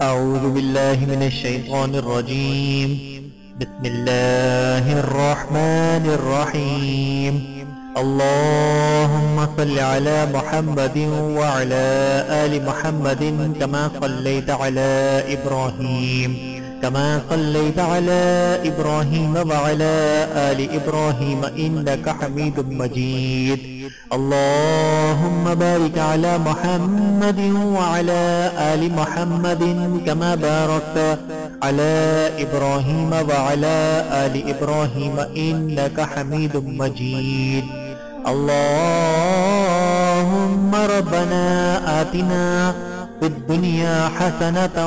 أعوذ بالله من الشيطان الرجيم. بسم الله الرحمن الرحيم. اللهم صل على محمد وعلى آل محمد كما صليت على إبراهيم وعلى آل إبراهيم إنك حميد مجيد. اللهم بارك على محمد وعلى آل محمد كما باركت على إبراهيم وعلى آل إبراهيم إنك حميد مجيد. اللهم ربنا آتنا في الدنيا حسنة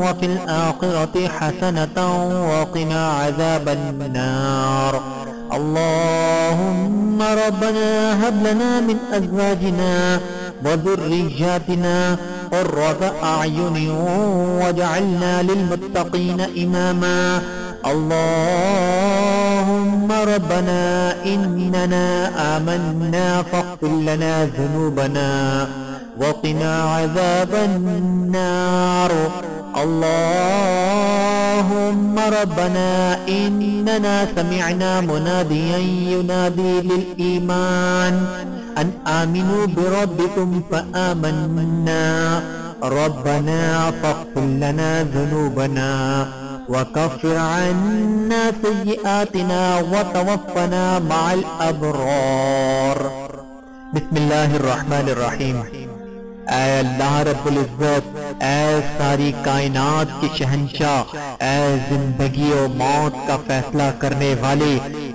وفي الآخرة حسنة وقنا عذاب النار. اللهم ربنا هب لنا من أزواجنا وذرياتنا قرة أعين واجعلنا للمتقين إماما. اللهم ربنا إننا آمنا فاغفر لنا ذنوبنا وقنا عذاب النار. اللهم ربنا إننا سمعنا مناديا ينادي للإيمان أن آمنوا بربكم فآمنا. ربنا فاغفر لنا ذنوبنا وكفر عنا سيئاتنا وتوفنا مع الأبرار. بسم اللہ الرحمن الرحیم. اے اللہ رب العزت، اے ساری کائنات کے شہنشاہ، اے زندگی و موت کا فیصلہ کرنے والے،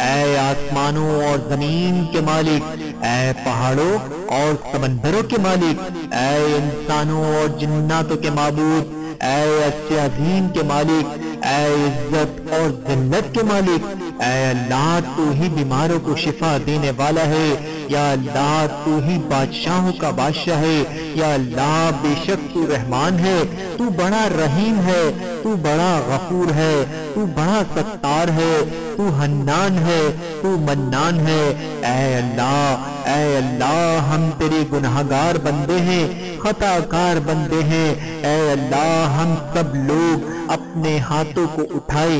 اے آسمانوں اور زمین کے مالک، اے پہاڑوں اور سمندروں کے مالک، اے انسانوں اور جناتوں کے معبود، اے عرش عظیم کے مالک، اے عزت اور ذلت کے مالک، اے اللہ تو ہی بیماروں کو شفا دینے والا ہے. یا اللہ تو ہی بادشاہوں کا بادشاہ ہے. یا اللہ بے شک تو رحمان ہے، تو بڑا رحیم ہے، تو بڑا غفور ہے، تو بڑا ستار ہے، تو حنان ہے، تو منان ہے. اے اللہ، اے اللہ ہم تیرے گناہگار بندے ہیں، خطا کار بندے ہیں. اے اللہ ہم سب لوگ اپنے ہاتھوں کو اٹھائے،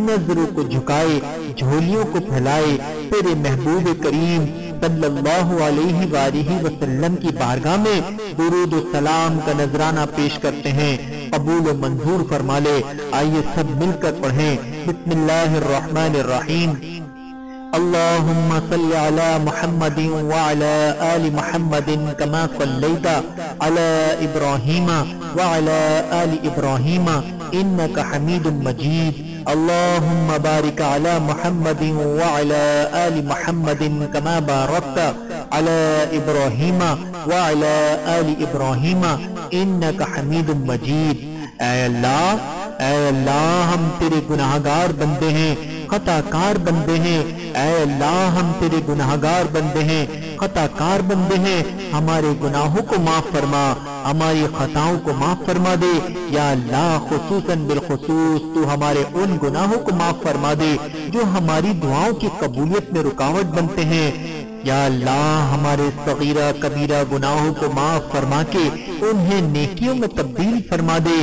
نظروں کو جھکائے، جھولیوں کو پھیلائے، تیرے محبوب کریم صلی اللہ علیہ وآلہ وسلم کی بارگاہ میں درود و سلام کا نذرانہ پیش کرتے ہیں. قبول و منظور فرما لے. آئیے سب مل کر پڑھیں. بسم اللہ الرحمن الرحیم. اللهم صل على محمد وعلى آل محمد كما صليت على إبراهيم وعلى آل إبراهيم إنك حميد مجيد. اللهم بارك على محمد وعلى آل محمد كما باركت على إبراهيم وعلى آل إبراهيم إنك حميد مجيد. اے اللہ، اے اللہ ہم تیرے گناہگار بندے ہیں، خطا کار بندے ہیں. اے اللہ ہم تیرے گناہگار بندے ہیں، خطا کار بندے ہیں. ہمارے گناہوں کو معاف فرما، ہماری خطاؤں کو معاف فرما دے. یا اللہ خصوصاً بالخصوص تو ہمارے ان گناہوں کو معاف فرما دے جو ہماری دعاؤں کی قبولیت میں رکاوٹ بنتے ہیں. یا اللہ ہمارے صغیرہ کبیرہ گناہوں کو معاف فرما کے انہیں نیکیوں میں تبدیل فرما دے.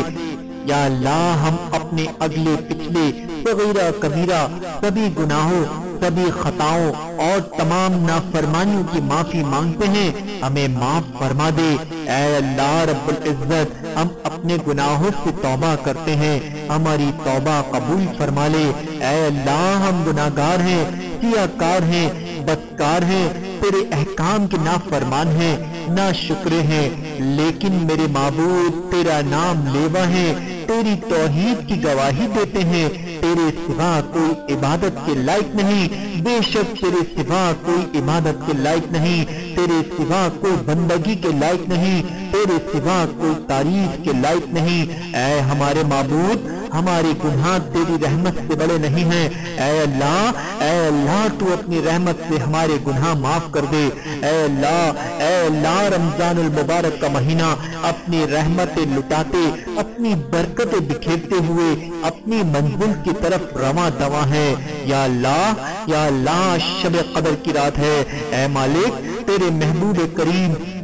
یا اللہ ہم اپنے اگلے پچھلے صغیرہ کبیرہ سبھی گناہوں، سبھی خطاؤں اور تمام نافرمانیوں کی معافی مانگتے ہیں، ہمیں معاف فرما دے. اے اللہ رب العزت ہم اپنے گناہوں سے توبہ کرتے ہیں، ہماری توبہ قبول فرما لے. اے اللہ ہم گناہگار ہیں، سیاہکار ہیں، بدکار ہیں، تیرے احکام کے نافرمان ہیں، ناشکر ہیں. لیکن میرے معبود تیرا نام لیوا ہے، تیری توحید کی گواہی دیتے ہیں. تیرے سوا کوئی عبادت کے لائق نہیں، بے شک تیرے سوا کوئی عبادت کے لائق نہیں، تیرے سوا کوئی بندگی کے لائق نہیں، تیرے سوا کوئی تعریف کے لائق نہیں. اے ہمارے معبود، ہمارے گناہ تیری رحمت سے بڑے نہیں ہیں. اے اللہ تو اپنی رحمت سے ہمارے گناہ معاف کر دے. اے اللہ رمضان المبارک کا مہینہ اپنی رحمتیں لٹاتے، اپنی برکتیں بکھیرتے ہوئے اپنی منزل کی طرف رواں دواں ہے. یا اللہ شب قدر کی رات ہے. اے مالک تیرے محبوب کریم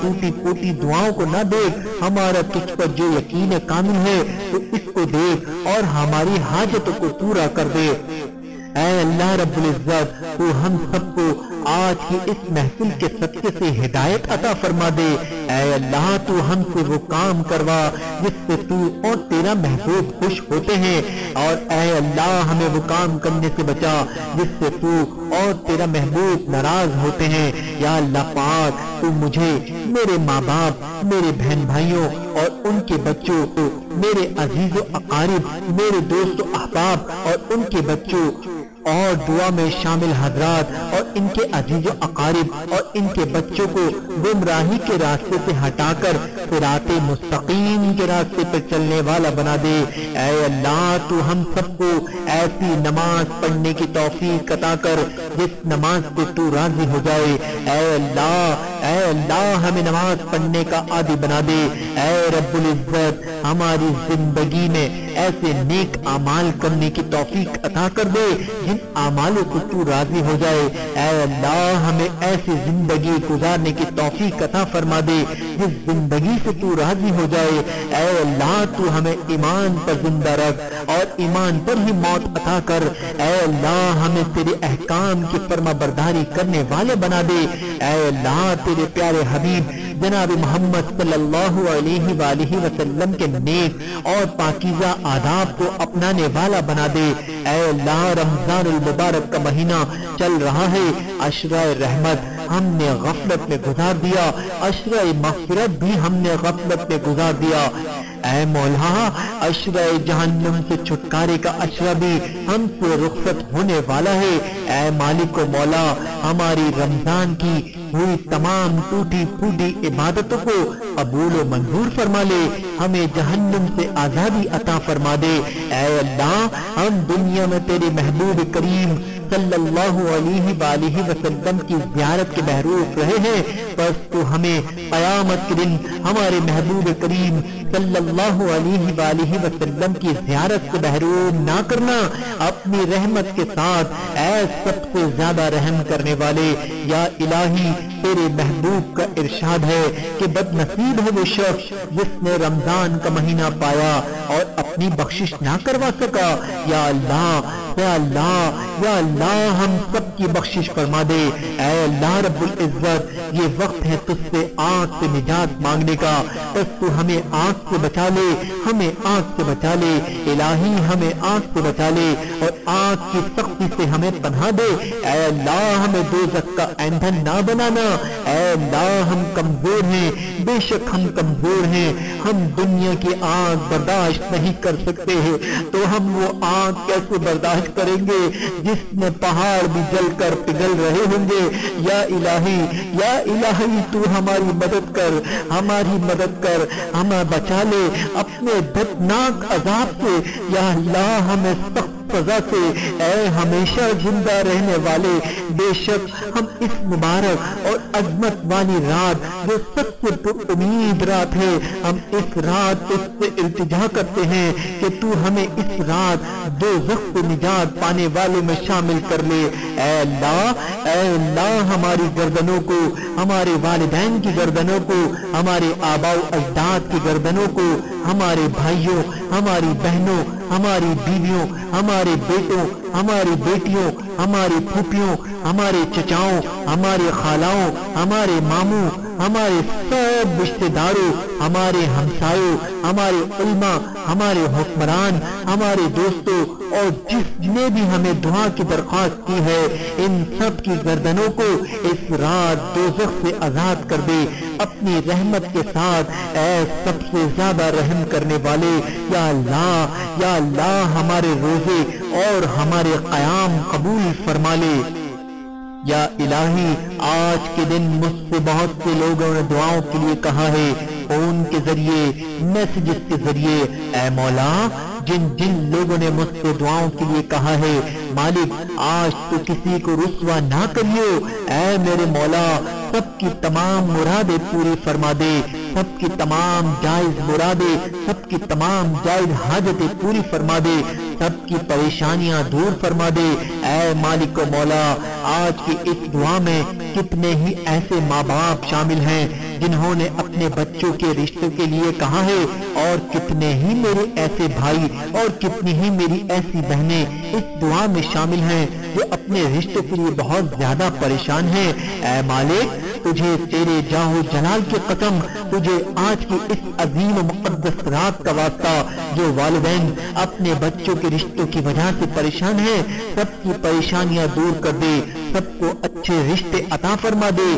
ٹوٹی پھوٹی دعاؤں کو نہ دیکھ، ہمارا تجھ پر جو یقین کامل ہے تو اس کو دیکھ اور ہماری حاجتوں کو پورا کر دے۔ اے اللہ رب العزت، تو ہم سب کو آج کی اس محفل کے صدقے سے ہدایت عطا فرما دے۔ اے اللہ، تو ہم سے وہ کام کروا جس سے تو اور تیرا محبوب خوش ہوتے ہیں، اور اے اللہ ہمیں وہ کام کرنے سے بچا جس سے تو اور تیرا محبوب ناراض ہوتے ہیں۔ یا اللہ پاک، تو مجھے، میرے ماں باپ، میرے بہن بھائیوں اور ان کے بچوں کو، میرے عزیز و اقارب، میرے دوست و احباب اور ان کے بچوں اور دعا میں شامل حضرات اور ان کے عزیز و اقارب اور ان کے بچوں کو گمراہی کے راستے سے ہٹا کر صراط مستقیم کے راستے پر چلنے والا بنا دے۔ اے اللہ، تو ہم سب کو ایسی نماز پڑھنے کی توفیق عطا کر جس نماز سے تو راضی ہو جائے۔ اے اللہ ہمیں نماز پڑھنے کا عادی بنا دے۔ اے رب العزت، ہماری زندگی میں ایسے نیک اعمال کرنے کی توفیق عطا کر دے جن اعمالوں کو تو راضی ہو جائے۔ اے اللہ، ہمیں ایسی زندگی گزارنے کی توفیق عطا فرما دے جس زندگی سے تو راضی ہو جائے۔ اے اللہ، تو ہمیں ایمان پر زندہ رکھ اور ایمان پر ہی موت عطا کر۔ اے اللہ، ہمیں تیرے احکام کی فرما برداری کرنے والے بنا دے۔ اے اللہ، تیرے پیارے حبیب جناب محمد صلی اللہ علیہ وآلہ وسلم کے نیک اور پاکیزہ آداب کو اپنانے والا بنا دے۔ اے اللہ، رمضان المبارک کا مہینہ چل رہا ہے، عشرہ رحمت ہم نے غفلت میں گزار دیا، عشرہ مغفرت بھی ہم نے غفلت میں گزار دیا۔ اے مولا، عشرہ جہنم سے چھٹکارے کا عشرہ بھی ہم سے رخصت ہونے والا ہے۔ اے مالک و مولا، ہماری رمضان کی ہوئی تمام ٹوٹی پھوٹی عبادتوں کو قبول و منظور فرما لے، ہمیں جہنم سے آزادی عطا فرما دے۔ اے اللہ، ہم دنیا میں تیرے محبوب کریم صلی اللہ علیہ وآلہ وسلم کی زیارت کے بہروف رہے ہیں، بس تو ہمیں قیامت کے دن ہمارے محبوب کریم صلی اللہ علیہ وآلہ وسلم کی زیارت سے محروم نہ کرنا۔ اپنی رحمت کے ساتھ اے سب سے زیادہ رحم کرنے والے، یا الہی، تیرے محبوب کا ارشاد ہے کہ بد نصیب ہے وہ شخص جس نے رمضان کا مہینہ پایا اور اپنی بخشش نہ کروا سکا۔ یا اللہ، یا اللہ، یا اللہ، ہم سب کی بخشش فرما دے۔ اے اللہ رب العزت، یہ وقت ہے تجھ سے آگ سے نجات مانگنے کا، بس تو ہمیں آگ سے بچا لے، ہمیں آگ سے بچا لے۔ الہی، ہمیں آگ سے بچا لے اور آگ کی سختی سے ہمیں پناہ دے۔ اے اللہ، ہمیں دوزخ کا ایندھن نہ بنانا۔ اے اللہ، ہم کمزور ہیں، بے شک ہم کمزور ہیں، ہم دنیا کی آگ برداشت نہیں کر سکتے ہیں، تو ہم وہ آگ کیسے برداشت کریں گے جس میں پہاڑ بھی جل کر پگھل رہے ہوں گے۔ یا الہی، یا الہی، تو ہماری مدد کر، ہماری مدد کر، ہمیں بچا لے اپنے دردناک عذاب سے۔ یا اللہ، ہمیں سخت سزا سے اے ہمیشہ زندہ رہنے والے، بے شک ہم اس مبارک اور عظمت والی رات جو سب سے امید رات ہے، ہم اس رات اس سے التجا کرتے ہیں کہ تو ہمیں اس رات دوزخ سے نجات پانے والوں میں شامل کر لے۔ اے اللہ، اے اللہ، ہماری گردنوں کو، ہمارے والدین کی گردنوں کو، ہمارے آباء و اجداد کی گردنوں کو، ہمارے بھائیوں، ہماری بہنوں، ہماری بیویوں، ہمارے بیٹوں، ہماری بیٹیوں، ہماری پھوپھیوں، ہمارے چچاؤں، ہمارے خالاؤں، ہمارے ماموں، ہمارے سب رشتے داروں، ہمارے ہمسایوں، ہمارے علماء، ہمارے حکمران، ہمارے دوستوں اور جس نے بھی ہمیں دعا کی درخواست کی ہے، ان سب کی گردنوں کو اس رات دوزخ سے آزاد کر دے اپنی رحمت کے ساتھ۔ اے سب سے زیادہ رحم کرنے والے، یا اللہ، یا اللہ، ہمارے روزے اور ہمارے قیام قبول فرما لے۔ یا الہی، آج کے دن مجھ سے بہت سے لوگوں نے دعاؤں کے لیے کہا ہے، فون کے ذریعے، میسجز کے ذریعے۔ اے مولا، جن جن لوگوں نے مجھ سے دعاؤں کے لیے کہا ہے، مالک آج تو کسی کو رسوا نہ کریو۔ اے میرے مولا، سب کی تمام مرادیں پوری فرما دے، سب کی تمام جائز مرادیں، سب کی تمام جائز حاجتیں پوری فرما دے، سب کی پریشانیاں دور فرما دے۔ اے مالک و مولا، آج کی اس دعا میں کتنے ہی ایسے ماں باپ شامل ہیں جنہوں نے اپنے بچوں کے رشتوں کے لیے کہا ہے، اور کتنے ہی میرے ایسے بھائی اور کتنی ہی میری ایسی بہنیں اس دعا میں شامل ہیں جو اپنے رشتوں کے لیے بہت زیادہ پریشان ہیں۔ اے مالک، تجھے تیرے جاہ و جلال کی قسم، تجھے آج کی اس عظیم و مقدس رات کا واسطہ، جو والدین اپنے بچوں کے رشتوں کی وجہ سے پریشان ہیں، سب کی پریشانیاں دور کر دے، سب کو اچھے رشتے عطا فرما دے،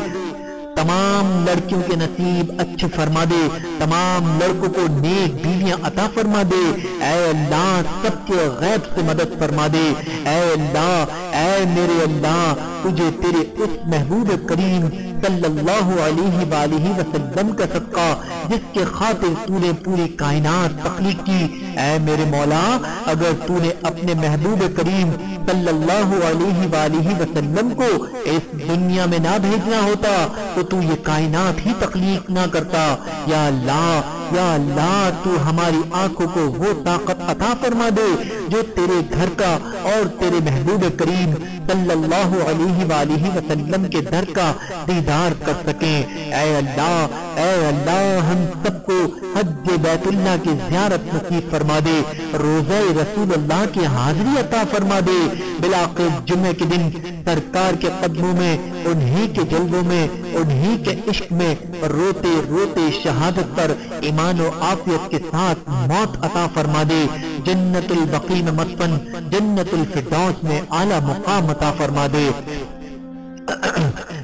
تمام لڑکیوں کے نصیب اچھے فرما دے، تمام لڑکوں کو نیک بیویاں عطا فرما دے۔ اے اللہ، سب کے غیب سے مدد فرما دے۔ اے اللہ، اے میرے اللہ، تجھے تیرے اس محبوب کریم صلی اللہ علیہ وآلہ وسلم کا صدقہ جس کے خاطر تو نے پوری کائنات تخلیق کی، اے میرے مولا، اگر تو نے اپنے محبوب کریم صلی اللہ علیہ وآلہ وسلم کو اس دنیا میں نہ بھیجنا ہوتا تو تو یہ کائنات ہی تخلیق نہ کرتا۔ یا اللہ، یا اللہ، تو ہماری آنکھوں کو وہ طاقت عطا فرما دے جو تیرے گھر کا اور تیرے محبوب کریم صلی اللہ علیہ وآلہ وسلم کے در کا دیدار کر سکیں۔ اے اللہ، اے اللہ، ہم سب کو حج بیت اللہ کی زیارت نصیب فرما دے، روزہ رسول اللہ کی حاضری عطا فرما دے، بالآخر جمعے کے دن سرکار کے قدموں میں، انہی کے جلووں میں، انہی کے عشق میں روتے روتے شہادت پر ایمان و عافیت کے ساتھ موت عطا فرما دے، جنت البقیع میں مسکن، جنت الفردوس میں اعلیٰ مقام عطا فرما دے۔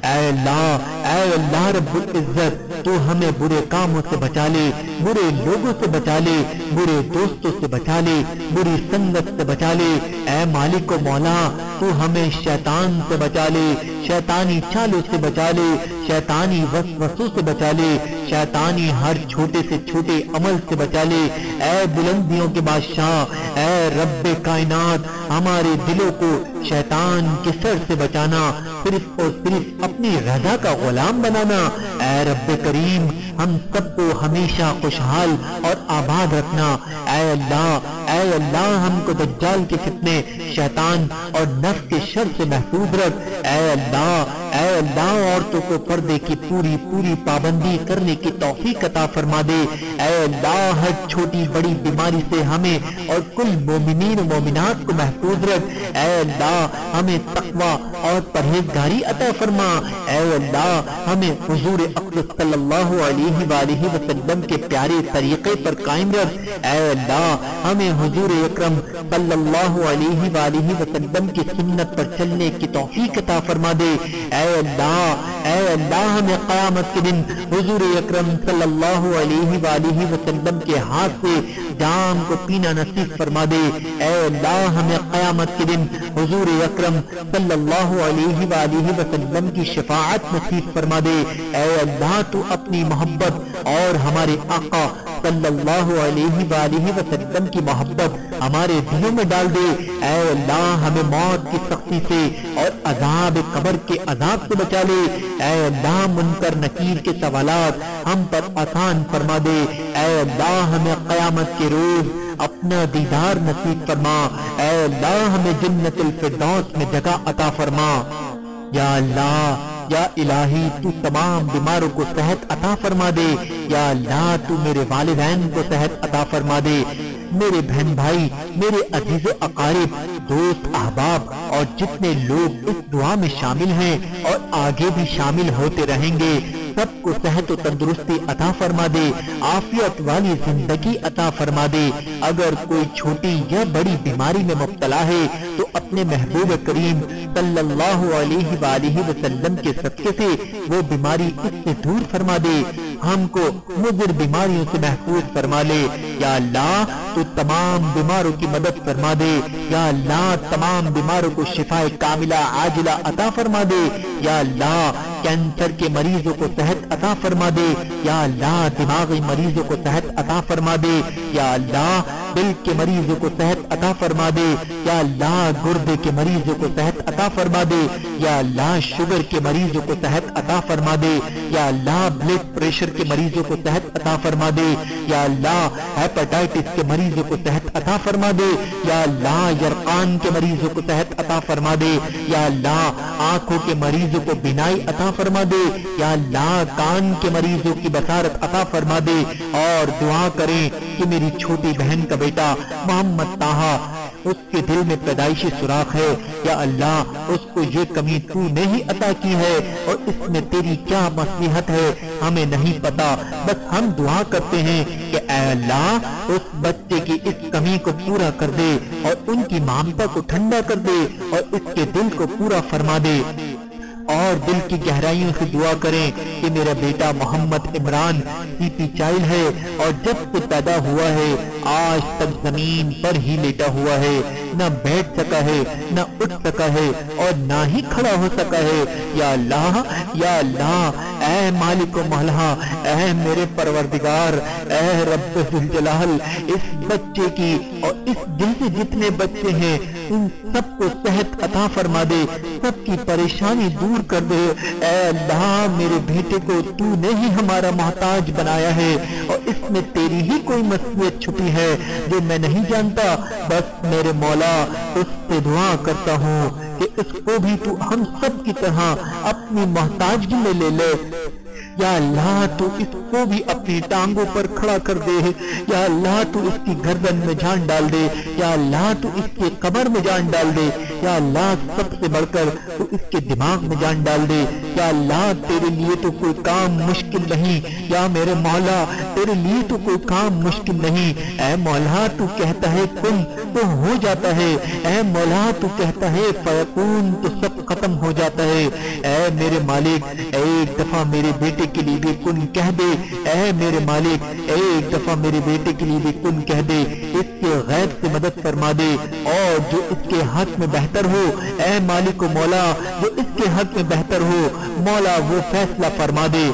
اے اللہ رب العزت، تو ہمیں برے کاموں سے بچا لے، برے لوگوں سے بچا لے، برے دوستوں سے بچا لے، بری سنگت سے بچا لے۔ اے مالک و مولا، تو ہمیں شیطان سے بچا لے، شیطانی چالوں سے بچا لے، شیطانی وسوسوں سے بچا لے، شیطانی ہر چھوٹے سے چھوٹے عمل سے بچا لے۔ اے بلندیوں کے بادشاہ، اے رب کائنات، ہمارے دلوں کو شیطان کے سر سے بچانا، صرف اور صرف اپنی رضا کا غلام بنانا۔ اے رب کریم، ہم سب کو ہمیشہ خوشحال اور آباد رکھنا۔ اے اللہ، ہم کو دجال کے فتنے، شیطان اور نفس کے شر سے محفوظ رکھ۔ اے اللہ، عورتوں کو پردے کی پوری پابندی کرنے کی توفیق عطا فرما دے۔ اے اللہ، ہر چھوٹی بڑی بیماری سے ہمیں اور کل مومنین و مومنات کو محفوظ رکھ۔ اے اللہ، ہمیں تقوی اور پرہیزگاری عطا فرما۔ اے اللہ، ہمیں حضور اقدس صلی اللہ علیہ وآلہ وسلم کے پیارے طریقے پر قائم رکھ۔ اے اللہ، ہمیں حضور اکرم صلی اللہ علیہ وآلہ وسلم کی سنت پر چلنے کی توفیق عطا فرما دے۔ اے اللہ، ہمیں قیامت کے دن حضور اکرم صلی اللہ علیہ وآلہ وسلم کے ہاتھ سے جام کو پینا نصیب فرما دے۔ اے اللہ، ہمیں قیامت کے دن حضور اکرم صلی اللہ علیہ وآلہ وسلم کی شفاعت نصیب فرما دے۔ اے اللہ، تو اپنی محبت اور ہمارے آقا صلی اللہ علیہ وآلہ وسلم کی محبت ہمارے دلوں میں ڈال دے۔ اے اللہ، ہمیں موت کی سختی سے اور عذاب قبر کے عذاب سے بچا لے۔ اے اللہ، منکر نکیر کے سوالات ہم پر آسان فرما دے۔ اے اللہ، ہمیں قیامت کے روز اپنا دیدار نصیب فرما۔ اے اللہ، ہمیں جنت الفردوس میں جگہ عطا فرما۔ یا اللہ، یا الہی، تو تمام بیماروں کو صحت عطا فرما دے۔ یا اللہ، تو میرے والدین کو صحت عطا فرما دے۔ میرے بہن بھائی، میرے عزیز و اقارب، دوست احباب اور جتنے لوگ اس دعا میں شامل ہیں اور آگے بھی شامل ہوتے رہیں گے، سب کو صحت و تندرستی عطا فرما دے، عافیت والی زندگی عطا فرما دے۔ اگر کوئی چھوٹی یا بڑی بیماری میں مبتلا ہے تو اپنے محبوب کریم صلی اللہ علیہ وآلہ وسلم کے صدقے سے وہ بیماری اس سے دور فرما دے، ہم کو مضر بیماریوں سے محفوظ فرما لے۔ یا اللہ، تو تمام بیماروں کی مدد فرما دے۔ یا اللہ، تمام بیماروں کو شفا کاملہ عاجلہ عطا فرما دے۔ یا اللہ، کینسر کے مریضوں کو صحت عطا فرما دے۔ یا اللہ، دماغی مریضوں کو صحت عطا فرما دے۔ یا اللہ، دل کے مریضوں کو صحت عطا فرما دے، یا اللہ گردے کے مریضوں کو صحت عطا فرما دے، یا اللہ شوگر کے مریضوں کو صحت عطا فرما دے، یا اللہ بلڈ پریشر کے مریضوں کو صحت عطا فرما دے، یا اللہ ہیپاٹائٹس کے مریضوں کو صحت عطا فرما دے، یا اللہ یرقان کے مریضوں کو صحت عطا فرما دے، یا اللہ آنکھوں کے مریضوں کو بینائی عطا فرما دے، یا اللہ کان کے مریضوں کی بصارت عطا فرما دے، اور دعا کریں کہ میری چھوٹی بہن کا بیٹا محمد طاہا، اس کے دل میں پیدائشی سوراخ ہے، یا اللہ اس کو یہ کمی تو نے ہی عطا کی ہے، اور اس میں تیری کیا مصلحت ہے ہمیں نہیں پتا، بس ہم دعا کرتے ہیں کہ اے اللہ اس بچے کی اس کمی کو پورا کر دے، اور ان کی ممتا کو ٹھنڈا کر دے، اور اس کے دل کو پورا فرما دے۔ اور دل کی گہرائیوں سے دعا کریں کہ میرا بیٹا محمد عمران سی پی چائلڈ ہے، اور جب سے پیدا ہوا ہے آج تک زمین پر ہی لیٹا ہوا ہے، نہ بیٹھ سکا ہے، نہ اٹھ سکا ہے، اور نہ ہی کھڑا ہو سکا ہے۔ یا اللہ، یا اللہ، اے مالک و مولا، اے میرے پروردگار، اے رب ذوالجلال، اس بچے کی اور اس جیسے جتنے بچے ہیں ان سب کو صحت عطا فرما دے، سب کی پریشانی دور کر دے۔ اے اللہ میرے بیٹے کو تو نے ہی ہمارا محتاج بنایا ہے، اور اس میں تیری ہی کوئی مصلحت چھپی ہے جو میں نہیں جانتا، بس میرے مولا اس سے دعا کرتا ہوں کہ اس کو بھی تو ہم سب کی طرح اپنی محتاجگی میں لے لے۔ یا اللہ تو اس کو بھی اپنی ٹانگوں پر کھڑا کر دے، یا اللہ تو اس کی گردن میں جان ڈال دے، یا اللہ تو اس کے قبر میں جان ڈال دے، یا اللہ سب سے بڑھ کر تو اس کے دماغ میں جان ڈال دے۔ یا اللہ تیرے لیے تو کوئی کام مشکل نہیں، یا میرے مولا تیرے لیے تو کوئی کام مشکل نہیں۔ اے مولا تو کہتا ہے کن تو ہو جاتا ہے، اے مولا تو کہتا ہے فیکون تو سب ختم ہو جاتا ہے۔ اے میرے مالک ایک دفعہ میرے بیٹے کے لیے بھی کن کہہ دے، اے میرے مالک ایک دفعہ میرے بیٹے کے لیے بھی کن کہہ دے، اس کے غیب سے مدد فرما دے، اور جو اس کے حق میں بہتر ہو اے مالک و مولا، جو اس کے حق میں بہتر ہو مولا وہ فیصلہ فرما دے۔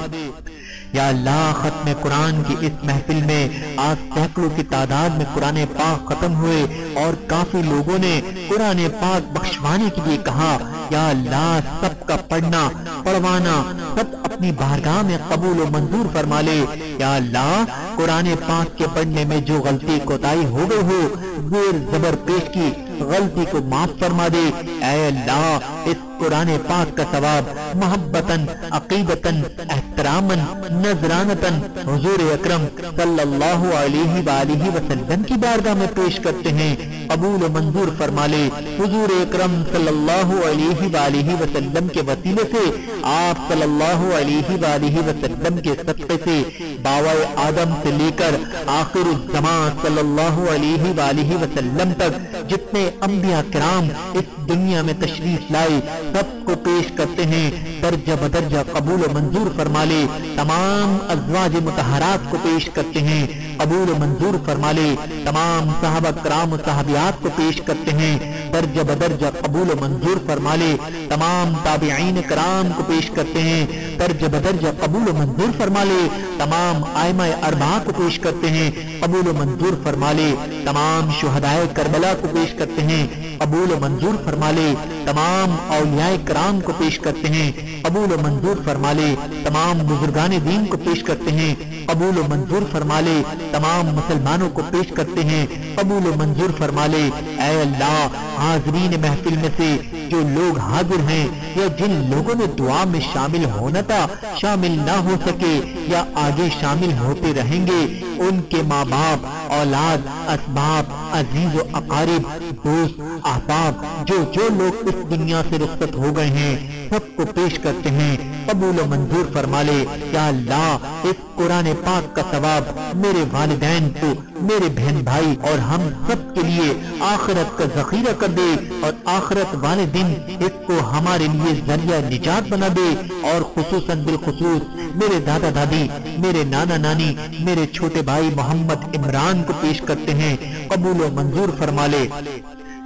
یا اللہ ختم قرآن کی اس محفل میں آج سینکڑوں کی تعداد میں قرآن پاک ختم ہوئے، اور کافی لوگوں نے قرآن پاک بخشوانے کے لیے کہا۔ یا اللہ سب کا پڑھنا پڑھوانا سب اپنی بارگاہ میں قبول و منظور فرما لے۔ یا اللہ قرآن پاک کے پڑھنے میں جو غلطی کوتاہی ہو گئی ہو، زیر زبر پیش کی غلطی کو معاف فرما دے۔ اے اللہ اس قرآن پاک کا ثواب محبتاً، عقیدتاً، احتراماً، نذرانتاً حضور اکرم صلی اللہ علیہ وآلہ وسلم کی بارگاہ میں پیش کرتے ہیں، قبول و منظور فرما لے۔ حضور اکرم صلی اللہ علیہ وآلہ وسلم کے وسیلے سے، آپ صلی اللہ علیہ وآلہ وسلم کے صدقے سے باوائے آدم سے لے کر آخر الزمان صلی اللہ علیہ وآلہ وسلم تک جتنے انبیاء کرام اس دنیا میں تشریف لائے سب کو پیش کرتے ہیں، درجہ بدرجہ قبول و منظور فرما لے۔ تمام ازواج مطہرات کو پیش کرتے ہیں، قبول و منظور فرما لے۔ تمام صحابہ کرام و صحابیات کو پیش کرتے ہیں، درجہ بدرجہ قبول و منظور فرما لے۔ تمام تابعین کرام کو پیش کرتے ہیں، درجہ بدرجہ قبول و منظور فرما لے۔ تمام ائمہ اربعہ کو پیش کرتے ہیں، قبول و منظور فرما لے۔ تمام شہدائے کربلا کو پیش کرتے ہیں، قبول و منظور فرما لے۔ تمام اولیاء کرام کو پیش کرتے ہیں، قبول و منظور فرما لے۔ تمام بزرگان دین کو پیش کرتے ہیں، قبول و منظور فرما لے۔ تمام مسلمانوں کو پیش کرتے ہیں، قبول و منظور فرما لے۔ اے اللہ حاضرین محفل میں سے جو لوگ حاضر ہیں یا جن لوگوں نے دعا میں شامل ہونا تھا شامل نہ ہو سکے یا آگے شامل ہوتے رہیں گے، ان کے ماں باپ، اولاد، اسباب، عزیز و اقارب، دوست، احباب جو لوگ اس دنیا سے رخصت ہو گئے ہیں سب کو پیش کرتے ہیں، قبول و منظور فرما لے۔ یا اللہ اس قرآن پاک کا ثواب میرے والدین کو، میرے بہن بھائی اور ہم سب کے لیے آخرت کا ذخیرہ کر دے، اور آخرت والے دن اس کو ہمارے لیے ذریعہ نجات بنا دے، اور خصوصاً بالخصوص میرے دادا دادی، میرے نانا نانی، میرے چھوٹے بھائی محمد عمران کو پیش کرتے ہیں، قبول و منظور فرما لے۔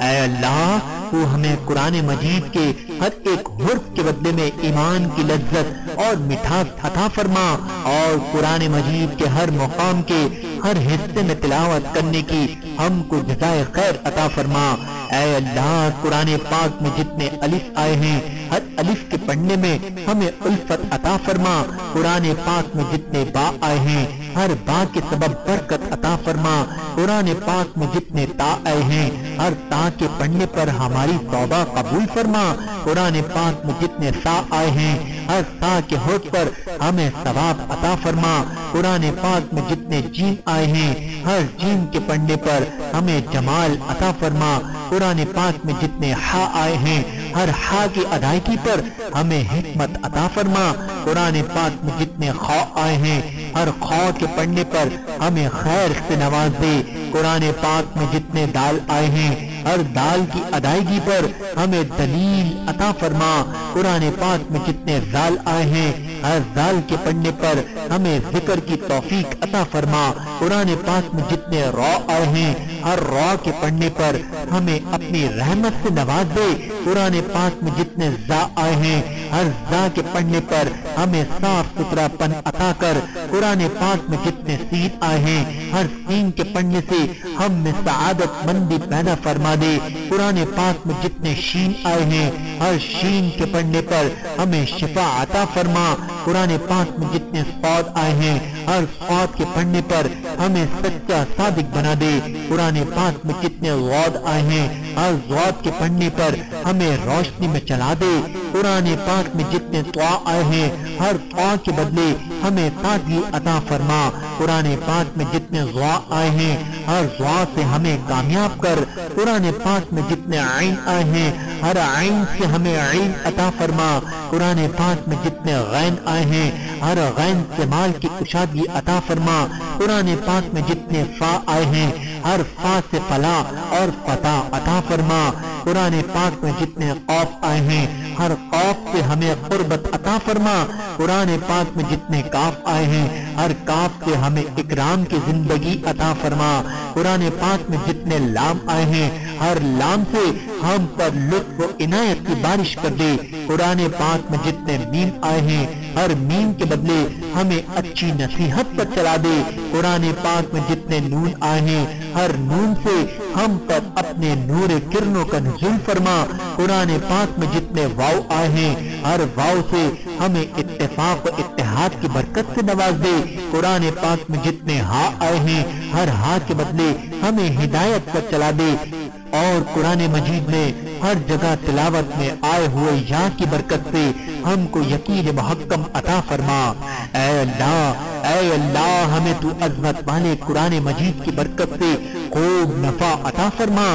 اے اللہ تو ہمیں قرآن مجید کے ہر ایک حرف کے بدلے میں ایمان کی لذت اور مٹھاس عطا فرما، اور قرآن مجید کے ہر مقام کے ہر حصے میں تلاوت کرنے کی ہم کو جزائے خیر عطا فرما۔ اے اللہ قرآن پاک میں جتنے الف آئے ہیں ہر الف کے پڑھنے میں ہمیں الفت عطا فرما، قرآن پاک میں جتنے با آئے ہیں ہر با کے سبب برکت عطا فرما، قرآن پاک میں جتنے تا آئے ہیں ہر تا کے پڑھنے پر ہماری توبہ قبول فرما، قرآن پاک میں جتنے سا آئے ہیں ہر سا کے حرف پر ہمیں ثواب عطا فرما، قرآن پاک میں جتنے جیم آئے ہیں ہر جیم کے پڑھنے پر ہمیں جمال عطا فرما، قرآن پاک میں جتنے ہا آئے ہیں ہر ہا کی ادائیگی پر ہمیں حکمت عطا فرما، قرآن پاک میں جتنے خا آئے ہیں ہر خا کے پڑھنے پر ہمیں خیر سے نواز دے، قرآن پاک میں جتنے دال آئے ہیں ہر دال کی ادائیگی پر ہمیں دلیل عطا فرما، قرآن پاک میں جتنے زال آئے ہیں ہر زال کے پڑھنے پر ہمیں ذکر کی توفیق عطا فرما، قرآن پاک میں جتنے را آئے ہیں ہر را کے پڑھنے پر ہمیں اپنی رحمت سے نواز دے، قرآن پاک میں جتنے زا آئے ہیں ہر زا کے پڑھنے پر ہمیں صاف ستھرا پن عطا کر، قرآن پاک میں جتنے سین آئے ہیں ہر سین کے پڑھنے سے ہم میں سعادت مندی پیدا فرما دے، قرآن پاک میں جتنے شین آئے ہیں ہر شین کے پڑھنے پر ہمیں شفا عطا فرما، قرآن پاک میں جتنے صاد آئے ہیں ہر صاد کے پڑھنے پر ہمیں سچا صادق بنا دے، قرآن پاک میں جتنے غاد آئے ہیں ہر غاد کے پڑھنے پر ہمیں روشنی میں چلا دے، قرآن پاک میں جتنے طوا آئے ہیں ہر طوا کے بدلے ہمیں تازگی عطا فرما، قرآن پاک میں جتنے غوا آئے ہیں ہر غوا سے ہمیں کامیاب کر، قرآن پاک میں جتنے عین آئے ہیں ہر عین سے ہمیں عین عطا فرما، قرآن پاک میں جتنے غین آئے ہیں ہر غین سے مال کی کشادگی عطا فرما، قرآن پاک میں جتنے فا آئے ہیں ہر فا سے فلاح اور فتح عطا فرما، قرآن پاک میں جتنے قاف آئے ہیں ہر قاف سے ہمیں قربت عطا فرما، قرآن پاک میں جتنے کاف آئے ہیں ہر کاف سے ہمیں اکرام کی زندگی عطا فرما، قرآن پاک میں جتنے لام آئے ہیں ہر لام سے ہم پر لطف و عنایت کی بارش کر دے، قرآن پاک میں جتنے میم آئے ہیں ہر میم کے بدلے ہمیں اچھی نصیحت پر چلا دے، قرآن پاک میں جتنے نون آئے ہیں ہر نون سے ہم پر اپنے نور کرنوں کا نزول فرما، قرآن پاک میں جتنے واو آئے ہیں ہر واو سے ہمیں اتفاق و اتحاد کی برکت سے نواز دے، قرآن پاک میں جتنے ہا آئے ہیں ہر ہا کے بدلے ہمیں ہدایت پر چلا دے، اور قرآن مجید میں ہر جگہ تلاوت میں آئے ہوئے یا کی برکت سے ہم کو یقین محکم عطا فرما، اے اللہ ہمیں تو عظمت والے قرآن مجید کی برکت سے خوب نفع عطا فرما،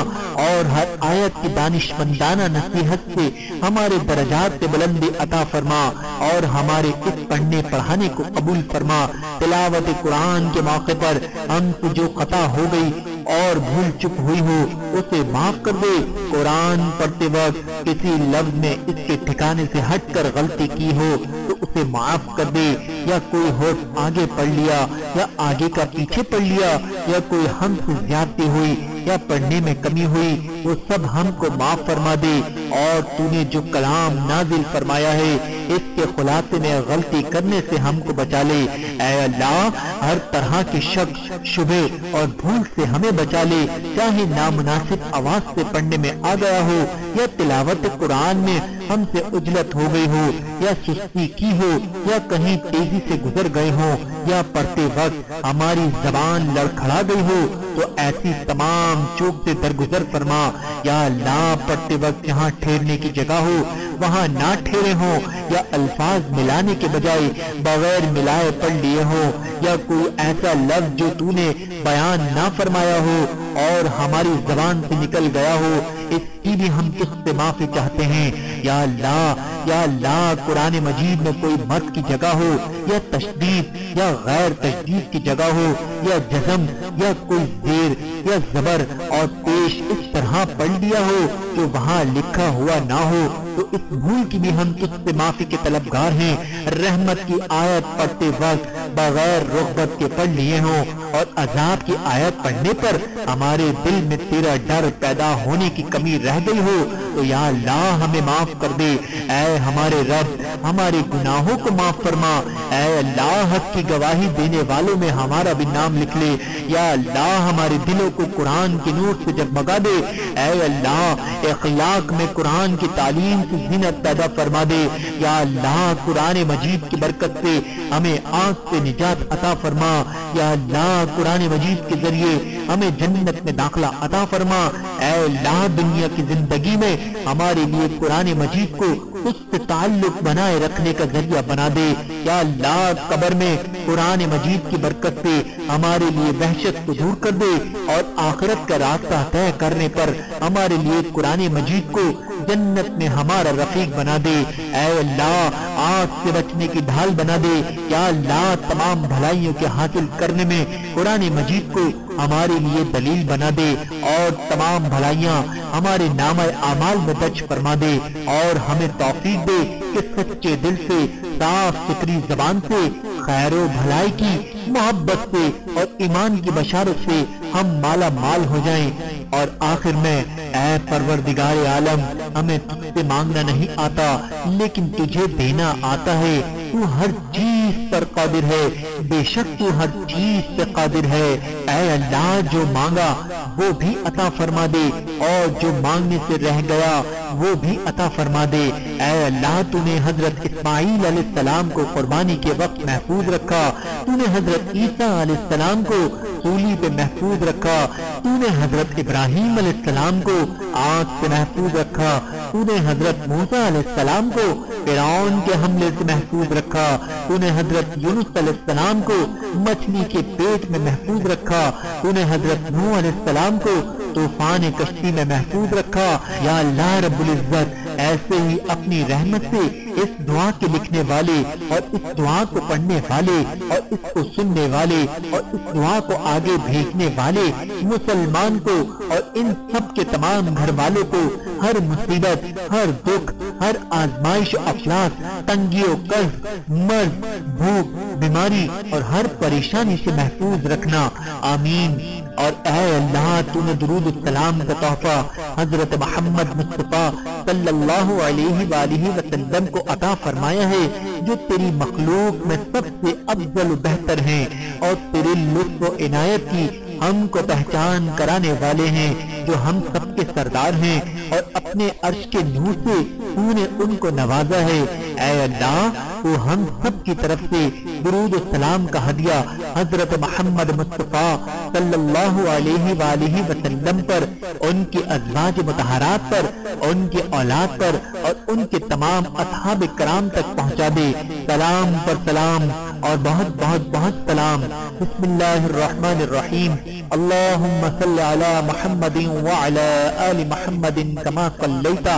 اور ہر آیت کی دانش مندانہ نصیحت سے ہمارے درجات پہ بلندی عطا فرما، اور ہمارے اس پڑھنے پڑھانے کو قبول فرما، تلاوت قرآن کے موقع پر ہم سے جو خطا ہو گئی اور بھول چک ہوئی ہو اسے معاف کر دے، قرآن پڑھتے وقت کسی لفظ میں اس کے ٹھکانے سے ہٹ کر غلطی کی ہو تو اسے معاف کر دے، یا کوئی حرف آگے پڑھ لیا یا آگے کا پیچھے پڑھ لیا یا کوئی ہم سے زیادتی ہوئی یا پڑھنے میں کمی ہوئی وہ سب ہم کو معاف فرما دے، اور تو نے جو کلام نازل فرمایا ہے اس کے خلاصے میں غلطی کرنے سے ہم کو بچا لے، اے اللہ ہر طرح کے شک شبہ اور بھول سے ہمیں بچا لے، چاہے نامناسب آواز سے پڑھنے میں آ گیا ہو یا تلاوت قرآن میں ہم سے عجلت ہو گئی ہو یا سستی کی ہو یا کہیں تیزی سے گزر گئے ہو یا پڑھتے وقت ہماری زبان لڑکھڑا گئی ہو تو ایسی تمام چوک سے درگزر فرما، یا اللہ پڑھتے وقت جہاں ٹھہرنے کی جگہ ہو وہاں نہ ٹھہرے ہوں، یا الفاظ ملانے کے بجائے بغیر ملائے پڑھ لیے ہوں، یا کوئی ایسا لفظ جو تو نے بیان نہ فرمایا ہو اور ہماری زبان سے نکل گیا ہو اس کی بھی ہم تجھ سے معافی چاہتے ہیں، یا اللہ قرآن مجید میں کوئی مد کی جگہ ہو یا تشدید یا غیر تشدید کی جگہ ہو یا جزم یا کوئی زیر یا زبر اور پیش اس طرح پڑھ لیا ہو جو وہاں لکھا ہوا نہ ہو تو اس بھول کی بھی ہم تجھ سے معافی کے طلبگار ہیں، رحمت کی آیت پڑھتے وقت بغیر رغبت کے پڑھ لیے ہوں اور عذاب کی آیت پڑھنے پر ہمارے ہمارے دل میں تیرا ڈر پیدا ہونے کی کمی رہ گئی ہو تو یا اللہ ہمیں معاف کر دے۔ اے ہمارے رب ہمارے گناہوں کو معاف فرما۔ اے اللہ حق کی گواہی دینے والوں میں ہمارا بھی نام لکھ لے۔ یا اللہ ہمارے دلوں کو قرآن کے نور سے جگمگا دے۔ اے اللہ اخلاق میں قرآن کی تعلیم کی زینت پیدا فرما دے۔ یا اللہ قرآن مجید کی برکت سے ہمیں آگ سے نجات عطا فرما۔ یا اللہ قرآن مجید کے ذریعے ہمیں جنت میں داخلہ عطا فرما۔ اے اللہ دنیا کی زندگی میں ہمارے لیے قرآن مجید کو اس سے تعلق بنائے رکھنے کا ذریعہ بنا دے۔ یا اللہ قبر میں قرآن مجید کی برکت سے ہمارے لیے وحشت کو دور کر دے اور آخرت کا راستہ طے کرنے پر ہمارے لیے قرآن مجید کو جنت میں ہمارا رفیق بنا دے۔ اے اللہ آگ سے بچنے کی ڈھال بنا دے۔ یا اللہ تمام بھلائیوں کے حاصل کرنے میں قرآن مجید کو ہمارے لیے دلیل بنا دے اور تمام بھلائیاں ہمارے نامہ اعمال میں درج فرما دے اور ہمیں توفیق دے کہ سچے دل سے صاف ستھری زبان سے خیر و بھلائی کی محبت سے اور ایمان کی بشارت سے ہم مالا مال ہو جائیں۔ اور آخر میں اے پروردگار عالم ہمیں تجھ سے مانگنا نہیں آتا لیکن تجھے دینا آتا ہے۔ تو ہر چیز پر قادر ہے، بے شک تو ہر چیز سے قادر ہے۔ اے اللہ جو مانگا وہ بھی عطا فرما دے اور جو مانگنے سے رہ گیا وہ بھی عطا فرما دے۔ اے اللہ تو نے حضرت اسماعیل علیہ السلام کو قربانی کے وقت محفوظ رکھا، تو نے حضرت عیسیٰ علیہ السلام کو سولی پہ محفوظ رکھا، تو نے حضرت ابراہیم علیہ السلام کو آگ سے محفوظ رکھا، تو نے حضرت موسیٰ علیہ السلام کو فرعون کے حملے سے محفوظ رکھا، تو نے حضرت یونس علیہ السلام کو مچھلی کے پیٹ میں محفوظ رکھا، تو نے حضرت نوح علیہ السلام کو طوفان کشتی میں محفوظ رکھا۔ یا اللہ رب العزت ایسے ہی اپنی رحمت سے اس دعا کے لکھنے والے اور اس دعا کو پڑھنے والے اور اس کو سننے والے اور اس دعا کو آگے بھیجنے والے مسلمان کو اور ان سب کے تمام گھر والوں کو ہر مصیبت، ہر دکھ، ہر آزمائش و افلاس، تنگی و قرض، مرض، بھوک، بیماری اور ہر پریشانی سے محفوظ رکھنا، آمین۔ اور اے اللہ تو نے درود السلام کا تحفہ حضرت محمد مصطفیٰ صلی اللہ علیہ وآلہ وسلم کو عطا فرمایا ہے جو تیری مخلوق میں سب سے افضل و بہتر ہیں اور تیرے لطف و عنایت کی ہم کو پہچان کرانے والے ہیں، جو ہم سب کے سردار ہیں اور اپنے عرش کے نور سے تو نے ان کو نوازا ہے۔ اے اللہ تو ہم سب کی طرف سے درود و سلام کا ہدیہ حضرت محمد مصطفیٰ صلی اللہ علیہ وآلہ وسلم پر، ان کی ازواج مطہرات پر، ان کی اولاد پر اور ان کے تمام اصحاب کرام تک پہنچا دے۔ سلام پر سلام اور بہت بہت بہت سلام۔ بسم اللہ الرحمن الرحیم۔ اللہم صل علی محمد وعلی آل محمد کما صلیت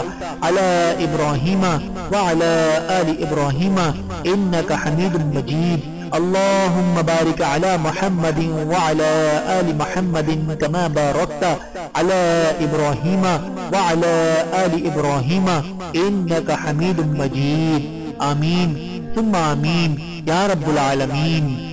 علی ابراہیم وعلی آل ابراہیم انک حمید مجید۔ اللہم بارک علی محمد وعلی آل محمد کما بارکت علی ابراہیم وعلی آل ابراہیم انک حمید مجید۔ آمین ثم آمین یا رب العالمین۔